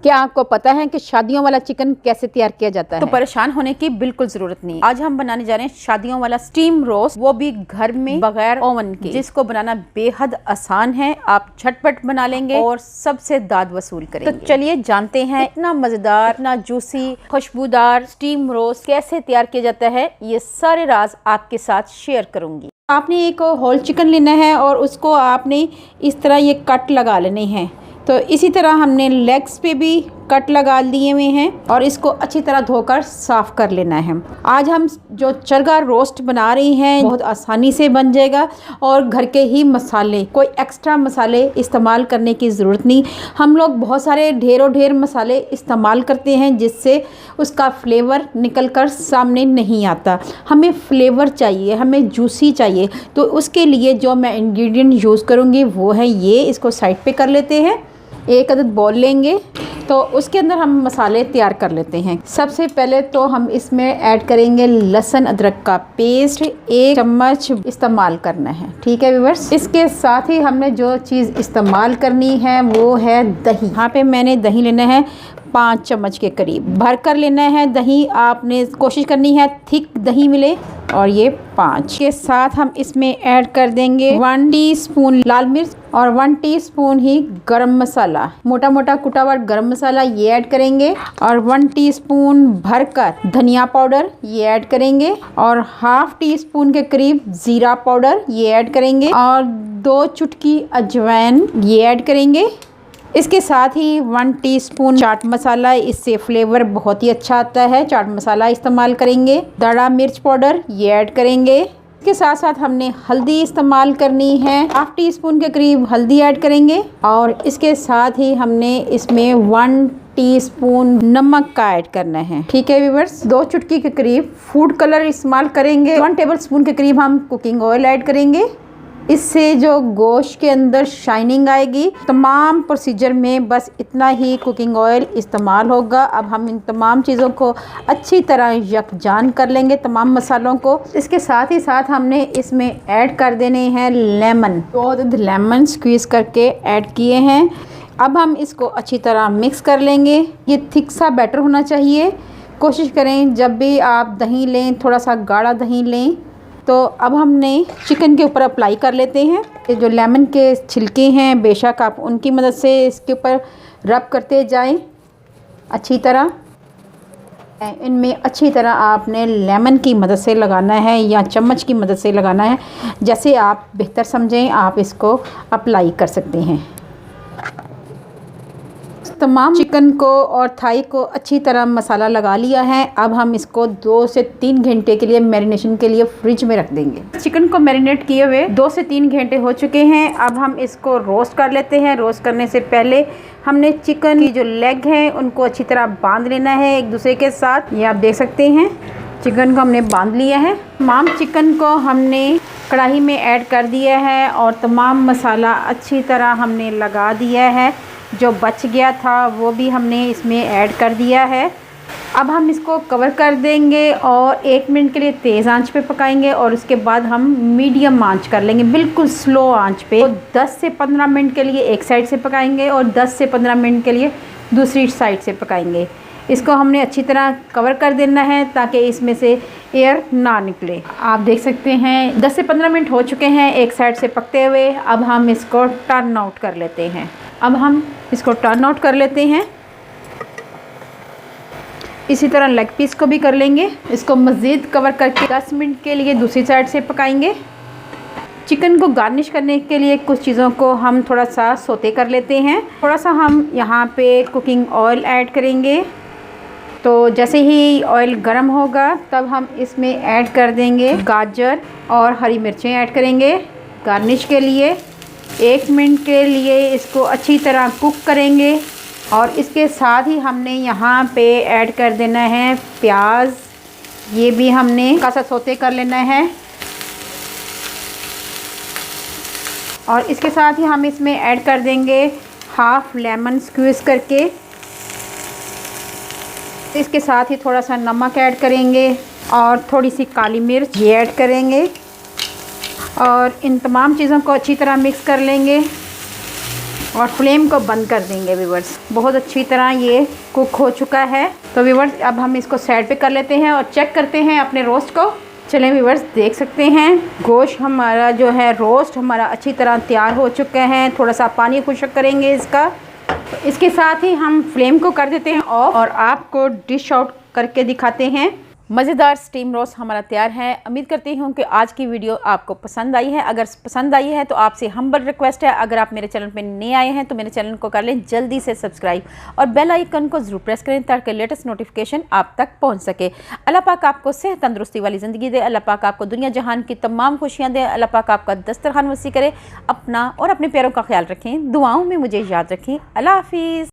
क्या आपको पता है कि शादियों वाला चिकन कैसे तैयार किया जाता है? तो परेशान होने की बिल्कुल जरूरत नहीं। आज हम बनाने जा रहे हैं शादियों वाला स्टीम रोस्ट, वो भी घर में बगैर ओवन के, जिसको बनाना बेहद आसान है। आप झटपट बना लेंगे और सबसे दाद वसूल करेंगे। तो चलिए जानते हैं इतना मजेदार, इतना जूसी, खुशबूदार स्टीम रोस्ट कैसे तैयार किया जाता है। ये सारे राज आपके साथ शेयर करूंगी। आपने एक होल चिकन लेना है और उसको आपने इस तरह ये कट लगा लेने हैं। तो इसी तरह हमने लेग्स पे भी कट लगा लिए हुए हैं और इसको अच्छी तरह धोकर साफ़ कर लेना है। आज हम जो चरगा रोस्ट बना रहे हैं बहुत आसानी से बन जाएगा और घर के ही मसाले, कोई एक्स्ट्रा मसाले इस्तेमाल करने की ज़रूरत नहीं। हम लोग बहुत सारे ढेरों ढेर मसाले इस्तेमाल करते हैं जिससे उसका फ्लेवर निकल कर सामने नहीं आता। हमें फ्लेवर चाहिए, हमें जूसी चाहिए। तो उसके लिए जो मैं इंग्रेडिएंट यूज़ करूँगी वो है ये। इसको साइड पे कर लेते हैं। एक अदद बॉल लेंगे तो उसके अंदर हम मसाले तैयार कर लेते हैं। सबसे पहले तो हम इसमें ऐड करेंगे लहसुन अदरक का पेस्ट, 1 चम्मच इस्तेमाल करना है। ठीक है व्यूअर्स। इसके साथ ही हमने जो चीज़ इस्तेमाल करनी है वो है दही। यहाँ पे मैंने दही लेना है 5 चम्मच के करीब भर कर लेना है। दही आपने कोशिश करनी है थिक दही मिले। और ये 5 के साथ हम इसमें ऐड कर देंगे 1 टीस्पून लाल मिर्च और 1 टीस्पून ही गरम मसाला, मोटा मोटा कुटा हुआ गरम मसाला ये ऐड करेंगे। और 1 टीस्पून भरकर धनिया पाउडर ये ऐड करेंगे और ½ टीस्पून के करीब ज़ीरा पाउडर ये ऐड करेंगे और 2 चुटकी अजवाइन ये ऐड करेंगे। इसके साथ ही 1 टीस्पून चाट मसाला, इससे फ्लेवर बहुत ही अच्छा आता है। चाट मसाला इस्तेमाल करेंगे। दड़ा मिर्च पाउडर ये ऐड करेंगे। इसके साथ साथ हमने हल्दी इस्तेमाल करनी है, ½ टीस्पून के करीब हल्दी ऐड करेंगे। और इसके साथ ही हमने इसमें 1 टीस्पून नमक का ऐड करना है। ठीक है व्यूअर्स। 2 चुटकी के करीब फूड कलर इस्तेमाल करेंगे। 1 टेबल स्पून के करीब हम कुकिंग ऑयल ऐड करेंगे। इससे जो गोश्त के अंदर शाइनिंग आएगी। तमाम प्रोसीजर में बस इतना ही कुकिंग ऑयल इस्तेमाल होगा। अब हम इन तमाम चीज़ों को अच्छी तरह यकजान कर लेंगे, तमाम मसालों को। इसके साथ ही साथ हमने इसमें ऐड कर देने हैं लेमन। 2 लेमन स्क्वीज़ करके ऐड किए हैं। अब हम इसको अच्छी तरह मिक्स कर लेंगे। ये थिक सा बैटर होना चाहिए। कोशिश करें जब भी आप दही लें थोड़ा सा गाढ़ा दही लें। तो अब हमने चिकन के ऊपर अप्लाई कर लेते हैं। ये जो लेमन के छिलके हैं बेशक आप उनकी मदद से इसके ऊपर रब करते जाएं अच्छी तरह। इनमें अच्छी तरह आपने लेमन की मदद से लगाना है या चम्मच की मदद से लगाना है, जैसे आप बेहतर समझें आप इसको अप्लाई कर सकते हैं। तमाम चिकन को और थाई को अच्छी तरह मसाला लगा लिया है। अब हम इसको 2 से 3 घंटे के लिए मैरिनेशन के लिए फ्रिज में रख देंगे। चिकन को मैरिनेट किए हुए 2 से 3 घंटे हो चुके हैं। अब हम इसको रोस्ट कर लेते हैं। रोस्ट करने से पहले हमने चिकन की जो लेग हैं उनको अच्छी तरह बांध लेना है एक दूसरे के साथ। ये आप देख सकते हैं चिकन को हमने बांध लिया है। तमाम चिकन को हमने कढ़ाई में ऐड कर दिया है और तमाम मसाला अच्छी तरह हमने लगा दिया है। जो बच गया था वो भी हमने इसमें ऐड कर दिया है। अब हम इसको कवर कर देंगे और 1 मिनट के लिए तेज़ आंच पे पकाएंगे और उसके बाद हम मीडियम आंच कर लेंगे, बिल्कुल स्लो आंच पे। तो 10 से 15 मिनट के लिए एक साइड से पकाएंगे और 10 से 15 मिनट के लिए दूसरी साइड से पकाएंगे। इसको हमने अच्छी तरह कवर कर देना है ताकि इसमें से एयर ना निकले। आप देख सकते हैं 10 से 15 मिनट हो चुके हैं एक साइड से पकते हुए। अब हम इसको टर्न आउट कर लेते हैं। इसी तरह लेग पीस को भी कर लेंगे। इसको मज़ीद कवर करके 10 मिनट के लिए दूसरी साइड से पकाएंगे। चिकन को गार्निश करने के लिए कुछ चीज़ों को हम थोड़ा सा सोते कर लेते हैं। थोड़ा सा हम यहाँ पे कुकिंग ऑयल ऐड करेंगे। तो जैसे ही ऑयल गर्म होगा तब हम इसमें ऐड कर देंगे गाजर और हरी मिर्चें ऐड करेंगे। गार्निश के लिए 1 मिनट के लिए इसको अच्छी तरह कुक करेंगे। और इसके साथ ही हमने यहाँ पे ऐड कर देना है प्याज। ये भी हमने खासा सोते कर लेना है। और इसके साथ ही हम इसमें ऐड कर देंगे ½ लेमन स्क्वीज़ करके। इसके साथ ही थोड़ा सा नमक ऐड करेंगे और थोड़ी सी काली मिर्च ये ऐड करेंगे और इन तमाम चीज़ों को अच्छी तरह मिक्स कर लेंगे। और फ्लेम को बंद कर देंगे व्यूअर्स। बहुत अच्छी तरह ये कुक हो चुका है। तो व्यूअर्स अब हम इसको साइड पे कर लेते हैं और चेक करते हैं अपने रोस्ट को। चलें व्यूअर्स, देख सकते हैं गोश्त हमारा जो है रोस्ट हमारा अच्छी तरह तैयार हो चुका है। थोड़ा सा पानी खुश्क करेंगे इसका। तो इसके साथ ही हम फ्लेम को कर देते हैं ऑफ और आपको डिश आउट करके दिखाते हैं। मज़ेदार स्टीम रोस्ट हमारा तैयार है। उम्मीद करती हूँ कि आज की वीडियो आपको पसंद आई है। अगर पसंद आई है तो आपसे हम्बल रिक्वेस्ट है, अगर आप मेरे चैनल पे नए आए हैं तो मेरे चैनल को कर लें जल्दी से सब्सक्राइब और बेल आइकन को ज़रूर प्रेस करें ताकि लेटेस्ट नोटिफिकेशन आप तक पहुँच सके। अल्लाह पाक आपको सेहत तंदुरुस्ती वाली ज़िंदगी दे। अल्लाह पाक आपको दुनिया जहान की तमाम खुशियाँ दे। अल्लाह पाक आपका दस्तरखान वसी करे। अपना और अपने प्यारों का ख्याल रखें। दुआओं में मुझे याद रखें। अल्लाह हाफिज़।